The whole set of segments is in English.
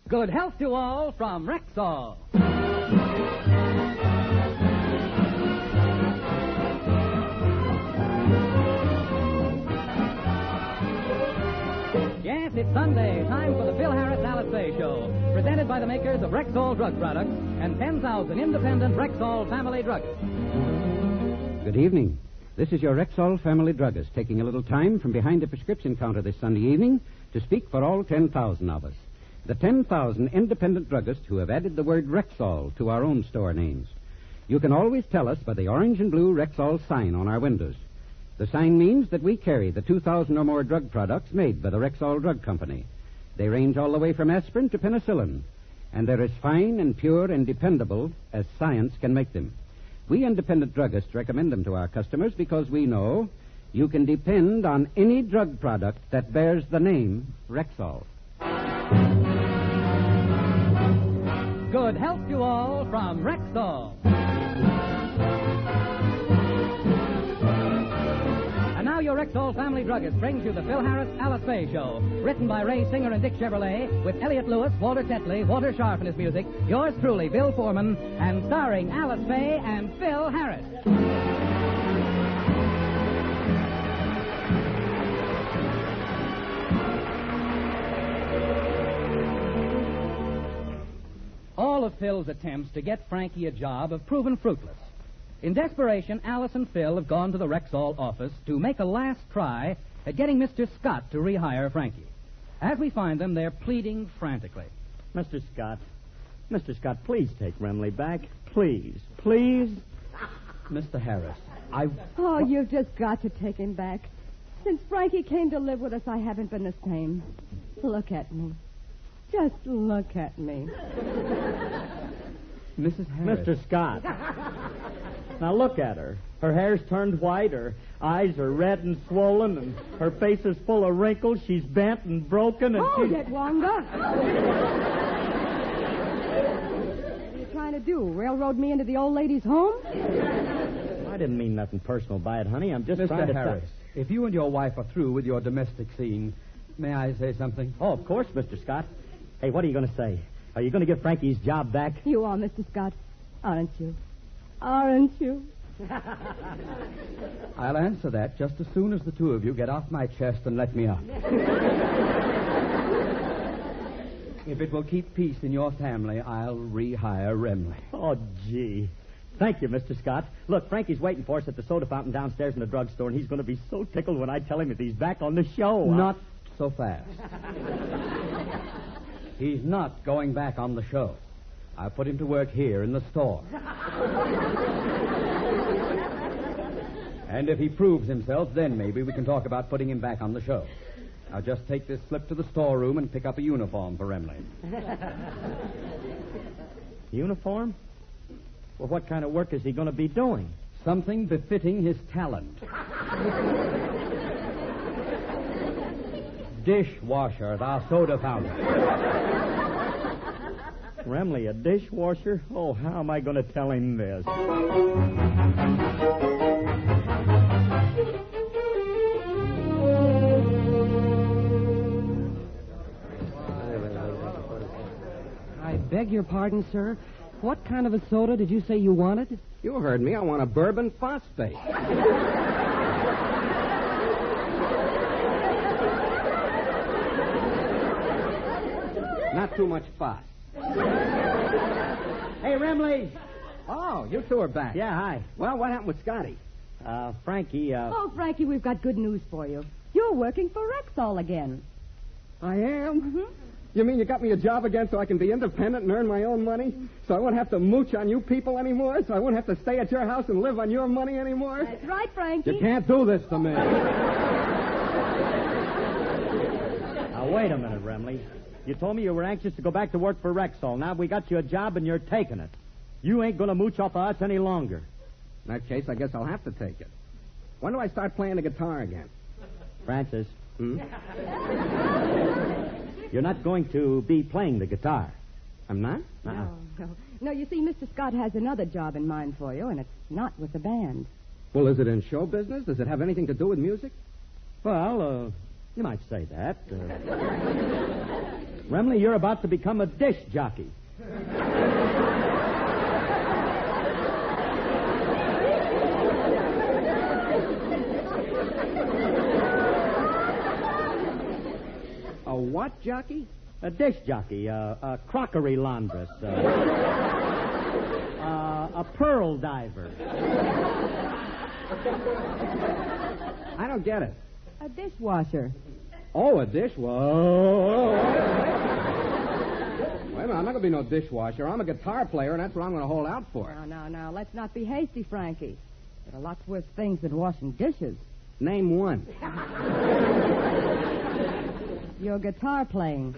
Good health to all from Rexall. Yes, it's Sunday, time for the Phil Harris Alice Faye Show, presented by the makers of Rexall drug products and 10,000 independent Rexall family druggists. Good evening. This is your Rexall family druggist taking a little time from behind the prescription counter this Sunday evening to speak for all 10,000 of us. The 10,000 independent druggists who have added the word Rexall to our own store names. You can always tell us by the orange and blue Rexall sign on our windows. The sign means that we carry the 2,000 or more drug products made by the Rexall Drug Company. They range all the way from aspirin to penicillin, and they're as fine and pure and dependable as science can make them. We independent druggists recommend them to our customers because we know you can depend on any drug product that bears the name Rexall. Good health to all from Rexall. And now your Rexall family druggist brings you the Phil Harris Alice Faye Show, written by Ray Singer and Dick Chevrolet, with Elliot Lewis, Walter Tetley, Walter Sharp in his music, yours truly, Bill Foreman, and starring Alice Faye and Phil Harris. All of Phil's attempts to get Frankie a job have proven fruitless. In desperation, Alice and Phil have gone to the Rexall office to make a last try at getting Mr. Scott to rehire Frankie. As we find them, they're pleading frantically. Mr. Scott, please take Remley back. Please. Mr. Harris, Oh, you've just got to take him back. Since Frankie came to live with us, I haven't been the same. Look at me. Just look at me. Mrs. Harris. Mr. Scott. Now look at her. Her hair's turned white, her eyes are red and swollen, and her face is full of wrinkles. She's bent and broken, and Hold it, Wanda. What are you trying to do? Railroad me into the old lady's home? I didn't mean nothing personal by it, honey. I'm just Mr. trying to... Harris, if you and your wife are through with your domestic scene, may I say something? Oh, of course, Mr. Scott. Hey, what are you going to say? Are you going to give Frankie's job back? You are, Mr. Scott. Aren't you? Aren't you? I'll answer that just as soon as the two of you get off my chest and let me up. If it will keep peace in your family, I'll rehire Remley. Oh, gee. Thank you, Mr. Scott. Look, Frankie's waiting for us at the soda fountain downstairs in the drugstore, and he's going to be so tickled when I tell him that he's back on the show. Not so fast. He's not going back on the show. I put him to work here in the store. And if he proves himself, then maybe we can talk about putting him back on the show. Now just take this slip to the storeroom and pick up a uniform for Remley. Uniform? Well, what kind of work is he going to be doing? Something befitting his talent. Dishwasher at our soda fountain. Remley, a dishwasher? Oh, how am I going to tell him this? I beg your pardon, sir. What kind of a soda did you say you wanted? You heard me. I want a bourbon phosphate. Not too much fuss. Hey, Remley. Oh, you two are back. Yeah, hi. Well, what happened with Scotty? Frankie, Oh, Frankie, we've got good news for you. You're working for Rexall again. I am? Mm-hmm. You mean you got me a job again so I can be independent and earn my own money? So I won't have to mooch on you people anymore? So I won't have to stay at your house and live on your money anymore? That's right, Frankie. You can't do this to me. Now, wait a minute, Remley. You told me you were anxious to go back to work for Rexall. Now we got you a job and you're taking it. You ain't going to mooch off of us any longer. In that case, I guess I'll have to take it. When do I start playing the guitar again? Francis. You're not going to be playing the guitar. I'm not? No. No, you see, Mr. Scott has another job in mind for you, and it's not with the band. Well, is it in show business? Does it have anything to do with music? Well, you might say that. Remley, you're about to become a dish jockey. A what jockey? A dish jockey, a crockery laundress, a pearl diver. I don't get it. A dishwasher. Oh, a dishwasher. Wait a minute, I'm not going to be no dishwasher. I'm a guitar player, and that's what I'm going to hold out for. Now, let's not be hasty, Frankie. There are lots worse things than washing dishes. Name one. Your guitar playing.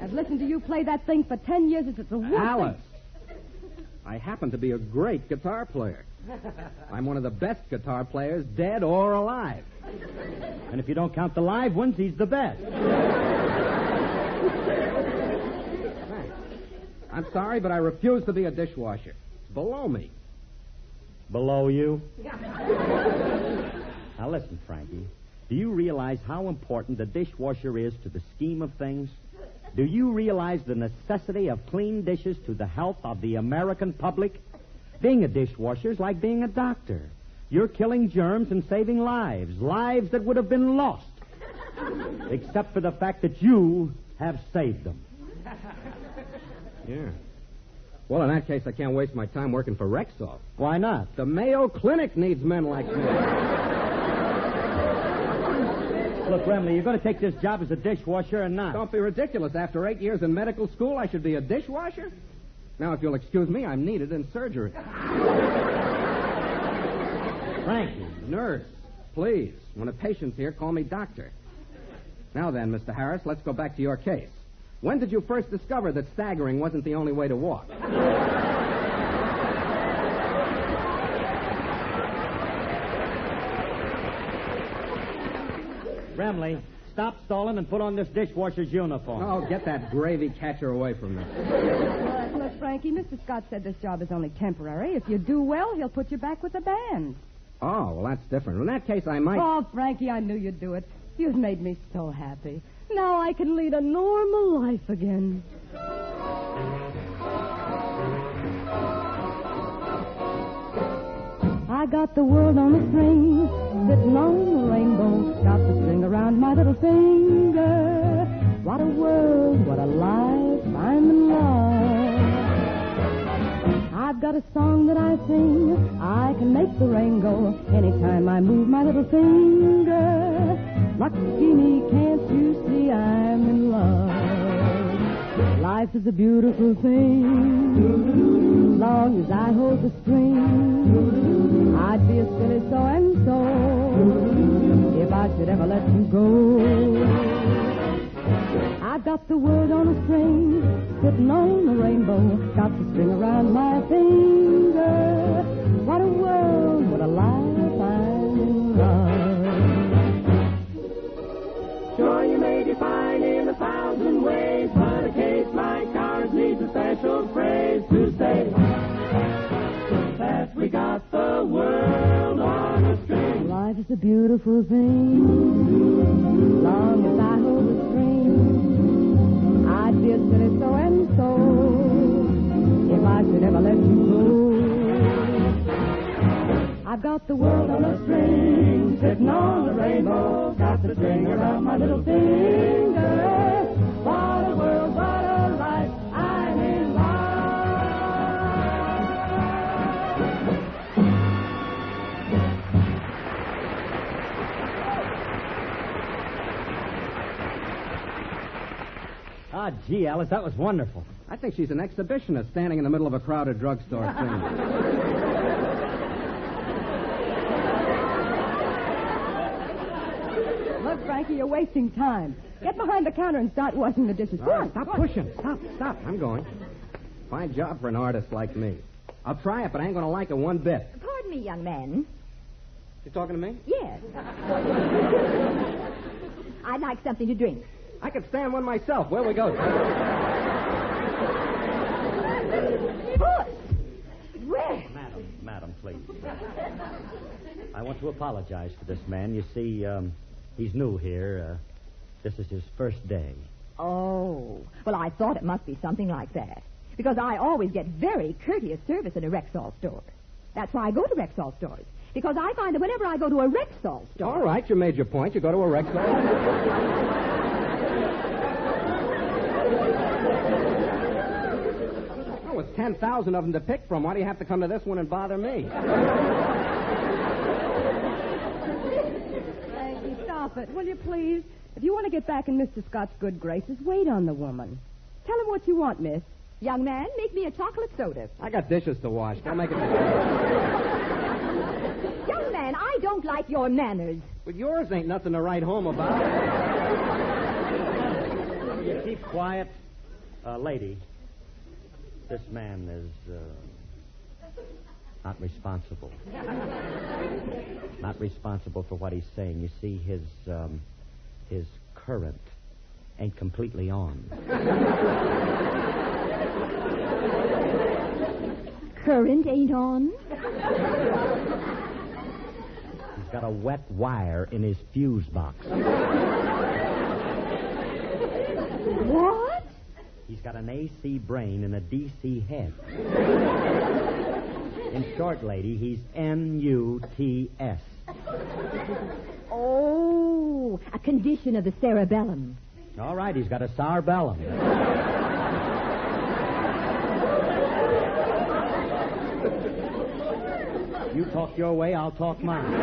I've listened to you play that thing for 10 years. It's the worst Alice, I happen to be a great guitar player. I'm one of the best guitar players, dead or alive. And if you don't count the live ones, he's the best. Thanks. I'm sorry, but I refuse to be a dishwasher. It's below me. Below you? Now listen, Frankie. Do you realize how important the dishwasher is to the scheme of things? Do you realize the necessity of clean dishes to the health of the American public? Being a dishwasher is like being a doctor. You're killing germs and saving lives that would have been lost. Except for the fact that you have saved them. Yeah. Well, in that case, I can't waste my time working for Rexall. Why not? The Mayo Clinic needs men like me. Look, Remley, you're going to take this job as a dishwasher or not? Don't be ridiculous. After 8 years in medical school, I should be a dishwasher? Now, if you'll excuse me, I'm needed in surgery. Frankie. Nurse, please. When a patient's here, call me doctor. Now then, Mr. Harris, let's go back to your case. When did you first discover that staggering wasn't the only way to walk? Remley, stop stalling and put on this dishwasher's uniform. Oh, get that gravy catcher away from me. Look, Frankie, Mr. Scott said this job is only temporary. If you do well, he'll put you back with the band. Oh, well, that's different. In that case, I might... Oh, Frankie, I knew you'd do it. You've made me so happy. Now I can lead a normal life again. I got the world on a string, sitting on the rainbow. Got the string around my little finger. What a world, what a life, I'm in love. I've got a song that I sing. I can make the rain go anytime I move my little finger. Lucky me, can't you see I'm in love? Life is a beautiful thing. Long as I hold the string, I'd be a silly so-and-so if I should ever let you go. I've got the world on a string, sitting on the rainbow. Got the string around my finger. What a world, what a life, I'm in love. Sure, you may define in 1,000 ways, but a case like ours needs a special phrase to say that we got the world on a string. Life is a beautiful thing. Long as I hold the string, I'd be a silly so-and-so if I should ever let you go. I've got the world on a string, sitting on the rainbow. Got the string around my little finger. What a world, what a life, I'm in Ah, gee, Alice, that was wonderful. I think she's an exhibitionist standing in the middle of a crowded drugstore singing. Look, Frankie, you're wasting time. Get behind the counter and start washing the dishes. All right, stop pushing. Stop. I'm going. Fine job for an artist like me. I'll try it, but I ain't going to like it one bit. Pardon me, young man. You talking to me? Yes. I'd like something to drink. I could stand one myself. Where we go? Puss! Where? Madam, please. I want to apologize to this man. You see, he's new here. This is his first day. Oh, well, I thought it must be something like that. Because I always get very courteous service in a Rexall store. That's why I go to Rexall stores. Because I find that whenever I go to a Rexall store... All right, you made your point. You go to a Rexall. With 10,000 of them to pick from, why do you have to come to this one and bother me? Frankie, stop it, will you please? If you want to get back in Mr. Scott's good graces, wait on the woman. Tell him what you want, miss. Young man, make me a chocolate soda. I got dishes to wash. Don't make it... Young man, I don't like your manners. But yours ain't nothing to write home about. You keep quiet. Lady, this man is not responsible. Not responsible for what he's saying. You see, his current ain't completely on. Current ain't on? He's got a wet wire in his fuse box. What? He's got an AC brain and a DC head. In short, lady, he's NUTS. Oh, a condition of the cerebellum. All right, he's got a cerebellum. You talk your way, I'll talk mine.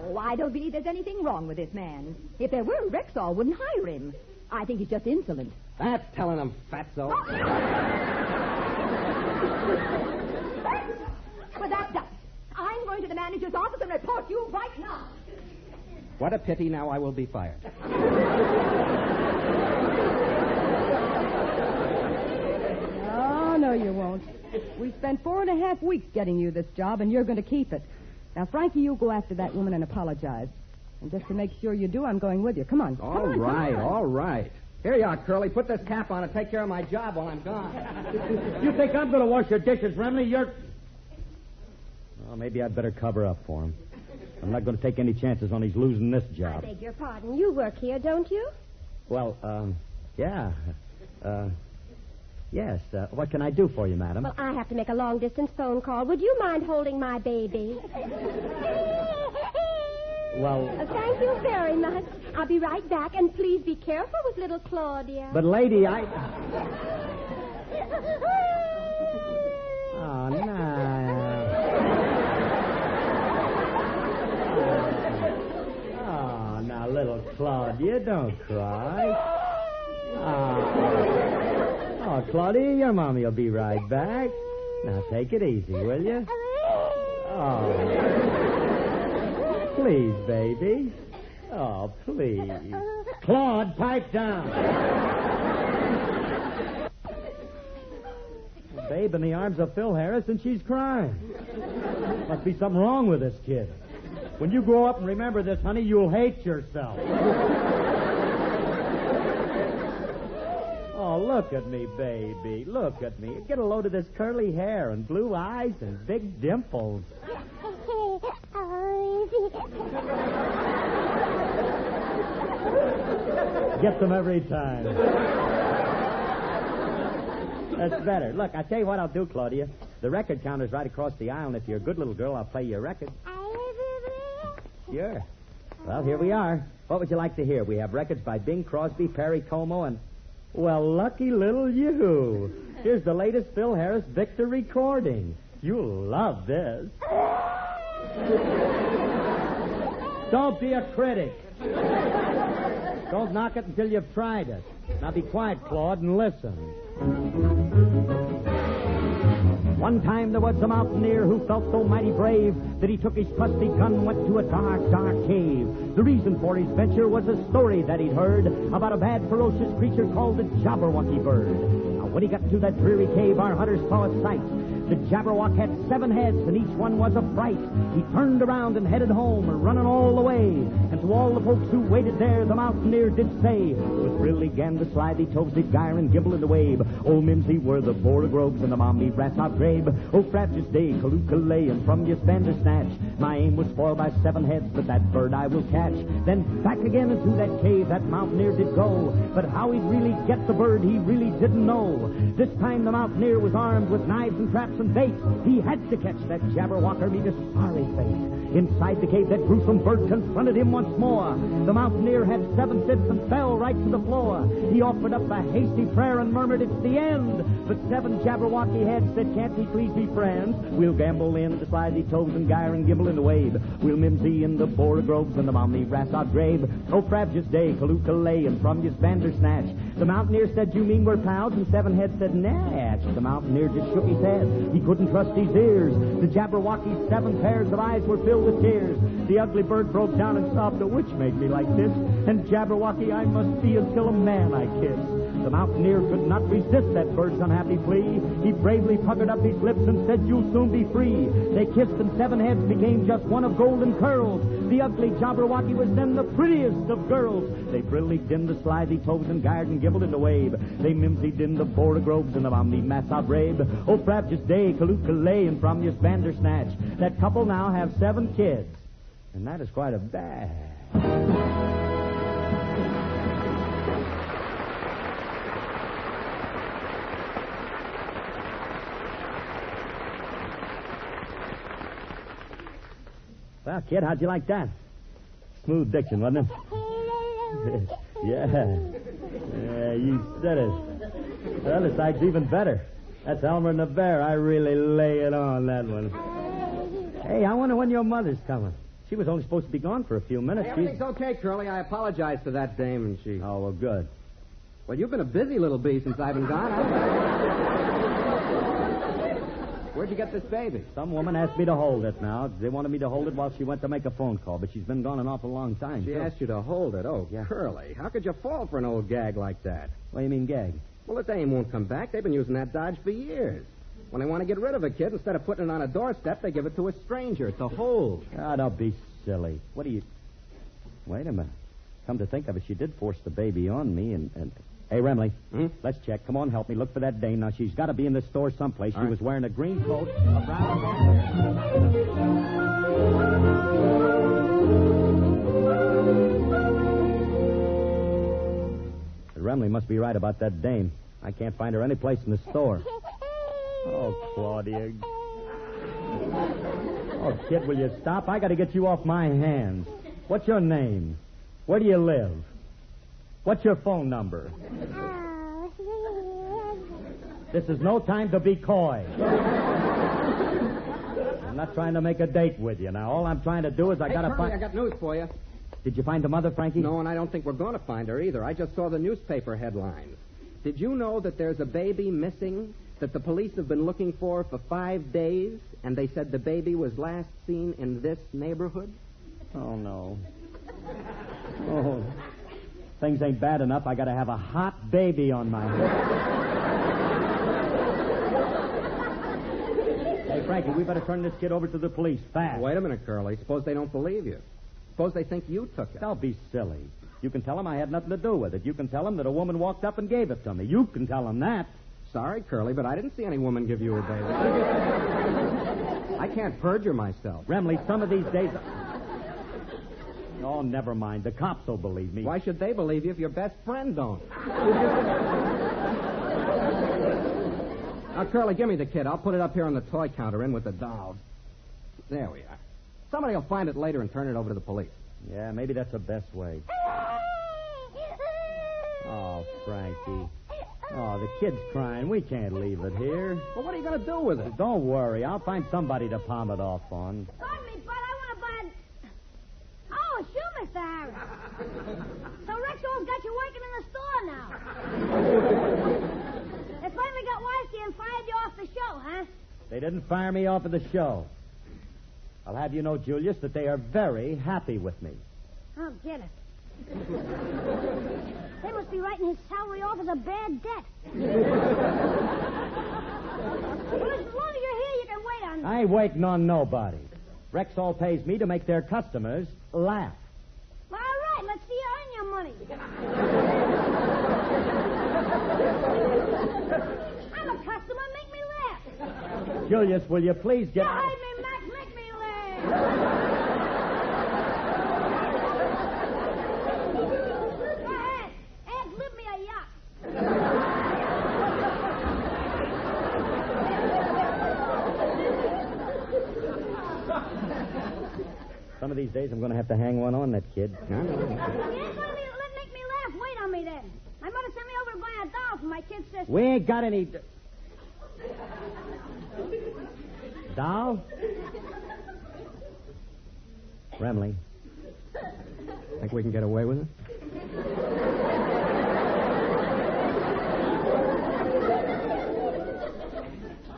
Oh, I don't believe there's anything wrong with this man. If there were, Rexall wouldn't hire him. I think he's just insolent. That's telling him, fatso. Well, that's done. I'm going to the manager's office and report you right now. What a pity. Now I will be fired. Oh, no, you won't. We spent 4.5 weeks getting you this job, and you're going to keep it. Now, Frankie, you go after that woman and apologize. And just to make sure you do, I'm going with you. Come on. All right. Here you are, Curly. Put this cap on and take care of my job while I'm gone. You think I'm going to wash your dishes, Remley? Well, maybe I'd better cover up for him. I'm not going to take any chances on his losing this I job. beg your pardon. You work here, don't you? Well, yeah. Yes. What can I do for you, madam? Well, I have to make a long-distance phone call. Would you mind holding my baby? Well... Thank you very much. I'll be right back, and please be careful with little Claudia. But, lady, I... Oh, no. Oh, now, little Claudia, don't cry. Oh, Claudia, your mommy will be right back. Now, take it easy, will you? Oh. Please, baby. Oh, please. Claude, pipe down. Babe in the arms of Phil Harris, and she's crying. Must be something wrong with this kid. When you grow up and remember this, honey, you'll hate yourself. Oh, look at me, baby. Look at me. Get a load of this curly hair and blue eyes and big dimples. Get them every time. That's better. Look, I tell you what I'll do, Claudia. The record counter's right across the aisle, and if you're a good little girl, I'll play you a record. Sure. Well, here we are. What would you like to hear? We have records by Bing Crosby, Perry Como, and... Well, lucky little you. Here's the latest Phil Harris Victor recording. You'll love this. Don't be a critic. Don't knock it until you've tried it. Now be quiet, Claude, and listen. One time there was a mountaineer who felt so mighty brave that he took his trusty gun and went to a dark, dark cave. The reason for his venture was a story that he'd heard about a bad, ferocious creature called the Jabberwocky bird. Now, when he got to that dreary cave, our hunter saw a sight. The Jabberwock had 7 heads, and each one was a fright. He turned around and headed home, running all the way. And to all the folks who waited there, the mountaineer did say, was really gan the slithy toves did gyre and gimble in the wave. Old Mimsy were the Borogroves and the mommy rats out grabe. Oh, frabjous day, Kalookalay, and from your Bandersnatch. My aim was spoiled by 7 heads, but that bird I will catch. Then back again into that cave that mountaineer did go. But how he'd really get the bird, he really didn't know. This time the mountaineer was armed with knives and traps and bait. He had to catch that jabberwocker, meet a sorry fate. Inside the cave, that gruesome bird confronted him once more. The mountaineer had 7 fits and fell right to the floor. He offered up a hasty prayer and murmured, it's the end. But 7 jabberwocky heads said, can't we please be friends? We'll gamble in the slithy toves and gyre and gimble in the wave. We'll mimsy in the Borogroves and the mommy rats out grave. Oh, frabjous day, Kalookalay, and from your Bandersnatch. The mountaineer said, you mean we're pals? And 7 heads said, natch. The mountaineer just shook his head. He couldn't trust his ears. The jabberwocky's 7 pairs of eyes were filled with tears. The ugly bird broke down and sobbed, a witch made me like this. And jabberwocky I must be until a man I kiss. The mountaineer could not resist that bird's unhappy plea. He bravely puckered up his lips and said, you'll soon be free. They kissed and 7 heads became just one of golden curls. The ugly jabberwocky was then the prettiest of girls. They brillied in the slithy toves and gyred and gimbled in the wave. They mimsied in the Borogroves and the mommy mats out rabe. Oh, frabjous day, Kalookalay, and from your Bandersnatch. That couple now have 7 kids. And that is quite a bad. Well, kid, how'd you like that? Smooth diction, wasn't it? Yeah, you said it. Well, this side's even better. That's Elmer and the Bear. I really lay it on, that one. Hey, I wonder when your mother's coming. She was only supposed to be gone for a few minutes. Hey, everything's okay, Curly. I apologize to that dame, and she... Oh, well, good. Well, you've been a busy little bee since I've been gone. Where'd you get this baby? Some woman asked me to hold it now. They wanted me to hold it while she went to make a phone call, but she's been gone an awful long time. She asked you to hold it. Oh, yeah. Curly, how could you fall for an old gag like that? What do you mean, gag? Well, the dame won't come back. They've been using that dodge for years. When they want to get rid of a kid, instead of putting it on a doorstep, they give it to a stranger. It's a hold. Ah, don't be silly. What do you... Wait a minute. Come to think of it, she did force the baby on me, and... Hey, Remley, let's check. Come on, help me. Look for that dame. Now, she's got to be in this store someplace. She was wearing a green coat, a brown... Remley must be right about that dame. I can't find her any place in the store. Oh, Claudia. Oh, kid, will you stop? I got to get you off my hands. What's your name? Where do you live? What's your phone number? This is no time to be coy. I'm not trying to make a date with you. Now, all I'm trying to do is I got to find... I got news for you. Did you find the mother, Frankie? No, and I don't think we're going to find her either. I just saw the newspaper headlines. Did you know that there's a baby missing that the police have been looking for 5 days, and they said the baby was last seen in this neighborhood? Oh, no. Oh, things ain't bad enough. I got to have a hot baby on my hands. Hey, Frankie, we better turn this kid over to the police fast. Wait a minute, Curly. Suppose they don't believe you. Suppose they think you took it. Don't be silly. You can tell them I had nothing to do with it. You can tell them that a woman walked up and gave it to me. You can tell them that. Sorry, Curly, but I didn't see any woman give you a baby. I can't perjure myself. Remley, some of these days... Oh, never mind. The cops will believe me. Why should they believe you if your best friend don't? Now, Curly, give me the kid. I'll put it up here on the toy counter in with the dolls. There we are. Somebody will find it later and turn it over to the police. Yeah, maybe that's the best way. Oh, Frankie. Oh, the kid's crying. We can't leave it here. Well, what are you going to do with it? Don't worry. I'll find somebody to palm it off on. Pardon me, but I want to buy... Oh, sure, Mr. Harris. So Rexall's got you working in the store now. They finally got wise to you and fired you off the show, huh? They didn't fire me off of the show. I'll have you know, Julius, that they are very happy with me. I'll get it. They must be writing his salary off as a bad debt. Well, as long as you're here, you can wait on me. I ain't waiting on nobody. Rexall pays me to make their customers laugh. Julius, will you please get... Hide me, Max. Make me laugh. Go ahead. And flip me a yacht. Some of these days I'm going to have to hang one on that kid. You ain't gonna make me laugh. Wait on me then. My mother sent me over to buy a doll for my kid sister. We ain't got any... Doll? Remley, think we can get away with it?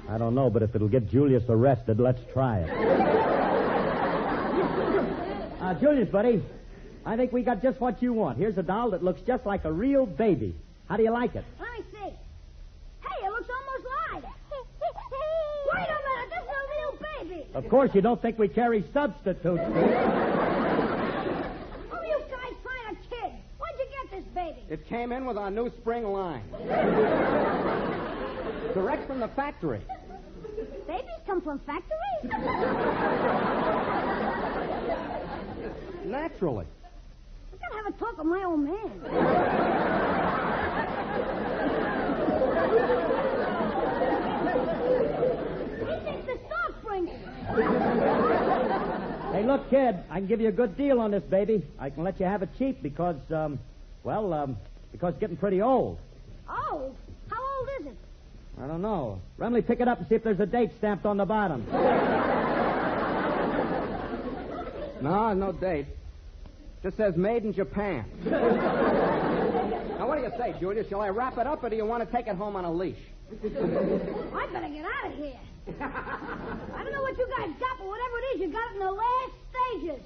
I don't know, but if it'll get Julius arrested, let's try it. Julius, buddy, I think we got just what you want. Here's a doll that looks just like a real baby. How do you like it? Let me see. Hey, it looks almost live. Wait a minute. This is a real baby. Of course, you don't think we carry substitutes. Oh, you guys find a kid. Where'd you get this baby? It came in with our new spring line. Direct from the factory. Babies come from factories? Naturally. I gotta have a talk with my old man. He thinks the stock brings it. Hey, look, kid, I can give you a good deal on this baby. I can let you have it cheap because because it's getting pretty old. Oh, how old is it? I don't know. Remley, pick it up and see if there's a date stamped on the bottom. No date. Just says made in Japan. Now, what do you say, Julius? Shall I wrap it up, or do you want to take it home on a leash? I better get out of here. I don't know what you guys got, but whatever it is, you got it in the last stages.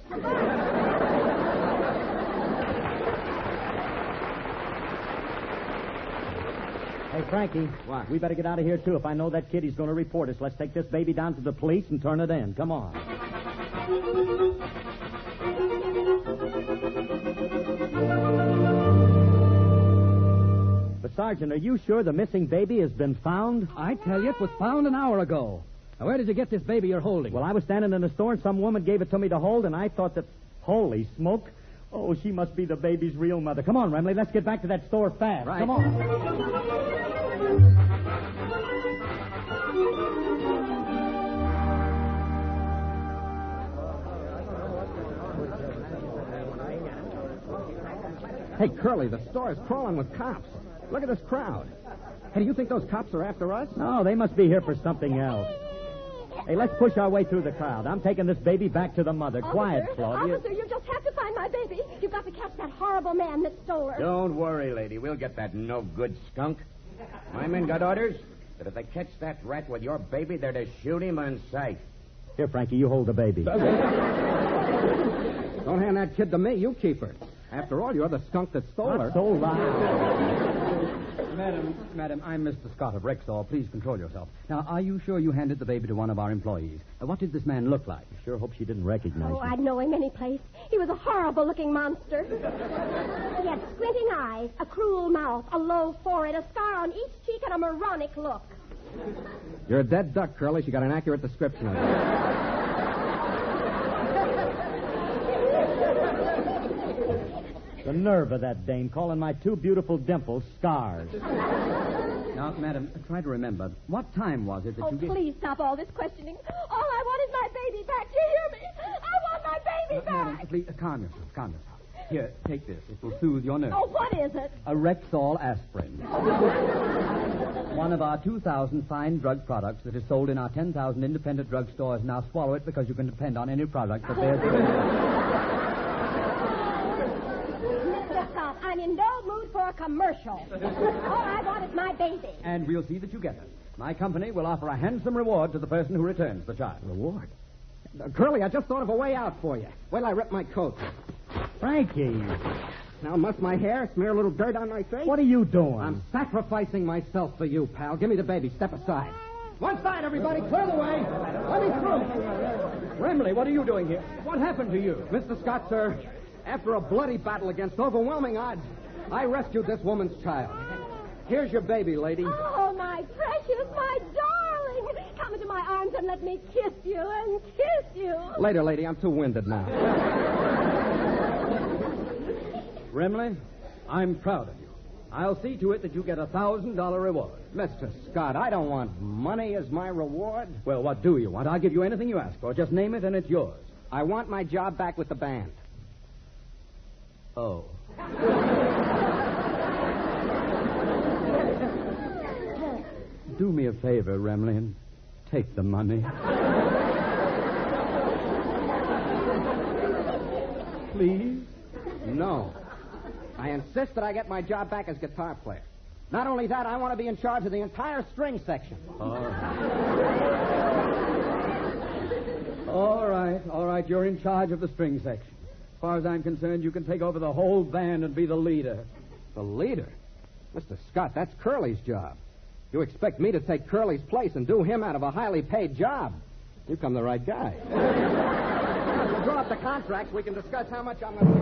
Hey, Frankie. What? We better get out of here, too. If I know that kid, he's going to report us. Let's take this baby down to the police and turn it in. Come on. But, Sergeant, are you sure the missing baby has been found? I tell you, it was found an hour ago. Now, where did you get this baby you're holding? Well, I was standing in the store, and some woman gave it to me to hold, and I thought that... Holy smoke. Oh, she must be the baby's real mother. Come on, Remley, let's get back to that store fast. Right. Come on. Hey, Curly, the store is crawling with cops. Look at this crowd. Hey, do you think those cops are after us? No, they must be here for something else. Hey, let's push our way through the crowd. I'm taking this baby back to the mother. Quiet, Claudia. Officer, you just have to find my baby. You've got to catch that horrible man that stole her. Don't worry, lady. We'll get that no-good skunk. My men got orders that if they catch that rat with your baby, they're to shoot him on sight. Here, Frankie, you hold the baby. Don't hand that kid to me. You keep her. After all, you're the skunk that stole her. Not so loud. Madam, I'm Mr. Scott of Rexall. Please control yourself. Now, are you sure you handed the baby to one of our employees? What did this man look like? Sure hope she didn't recognize Oh, him. I'd know him any place. He was a horrible-looking monster. He had squinting eyes, a cruel mouth, a low forehead, a scar on each cheek, and a moronic look. You're a dead duck, Curly. She got an accurate description of you. The nerve of that dame calling my two beautiful dimples scars. Now, madam, try to remember. What time was it that Oh, you did... please stop all this questioning. All I want is my baby back. Do you hear me? I want my baby Madam, back. please, calm yourself. Here, take this. It will soothe your nerves. Oh, what is it? A Rexall aspirin. One of our 2,000 fine drug products that is sold in our 10,000 independent drug stores. Now swallow it because you can depend on any product that bears... Mr. Scott, I'm in no mood for a commercial. All I want is my baby. And we'll see that you get it. My company will offer a handsome reward to the person who returns the child. Reward? Curly, I just thought of a way out for you. Wait till I rip my coat. Frankie, Now muss my hair, smear a little dirt on my face. what are you doing? I'm sacrificing myself for you, pal. Give me the baby. Step aside. One side, everybody. Clear the way. Let me through. Remley, what are you doing here? What happened to you? Mr. Scott, sir, after a bloody battle against overwhelming odds, I rescued this woman's child. Here's your baby, lady. Oh, my precious, my darling. Come into my arms. arms and let me kiss you and kiss you. Later, lady. I'm too winded now. Remley, I'm proud of you. I'll see to it that you get a $1,000 reward. Mr. Scott, I don't want money as my reward. Well, what do you want? I'll give you anything you ask for. Just name it and it's yours. I want my job back with the band. Oh. Do me a favor, Remley, and take the money. Please? No. I insist that I get my job back as guitar player. Not only that, I want to be in charge of the entire string section. All right. You're in charge of the string section. As far as I'm concerned, you can take over the whole band and be the leader. The leader? Mr. Scott, that's Curly's job. You expect me to take Curly's place and do him out of a highly paid job? You come the right guy. We'll draw up the contracts. We can discuss how much I'm going to...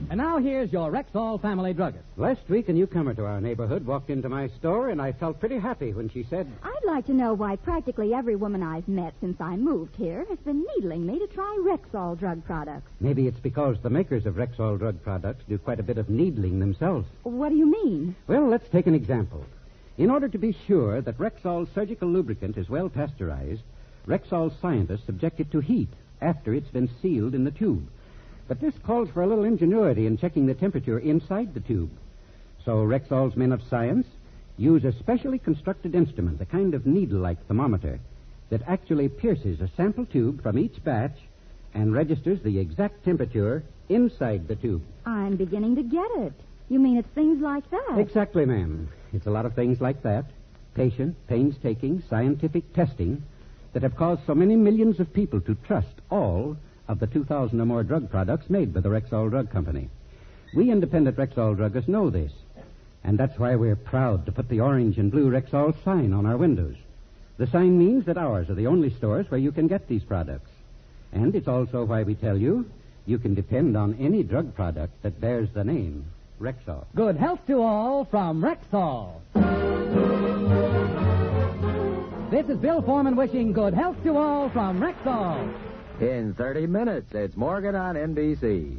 And now here's your Rexall family druggist. Last week, a newcomer to our neighborhood walked into my store, and I felt pretty happy when she said... I'd like to know why practically every woman I've met since I moved here has been needling me to try Rexall drug products. Maybe it's because the makers of Rexall drug products do quite a bit of needling themselves. What do you mean? Well, let's take an example. In order to be sure that Rexall surgical lubricant is well pasteurized, Rexall scientists subject it to heat after it's been sealed in the tube. But this calls for a little ingenuity in checking the temperature inside the tube. So Rexall's men of science use a specially constructed instrument, a kind of needle-like thermometer, that actually pierces a sample tube from each batch and registers the exact temperature inside the tube. I'm beginning to get it. You mean it's things like that? Exactly, ma'am. It's a lot of things like that. Patient, painstaking, scientific testing that have caused so many millions of people to trust all of the 2,000 or more drug products made by the Rexall Drug Company. We independent Rexall druggists know this, and that's why we're proud to put the orange and blue Rexall sign on our windows. The sign means that ours are the only stores where you can get these products. And it's also why we tell you can depend on any drug product that bears the name Rexall. Good health to all from Rexall. This is Bill Foreman wishing good health to all from Rexall. In 30 minutes, it's Morgan on NBC.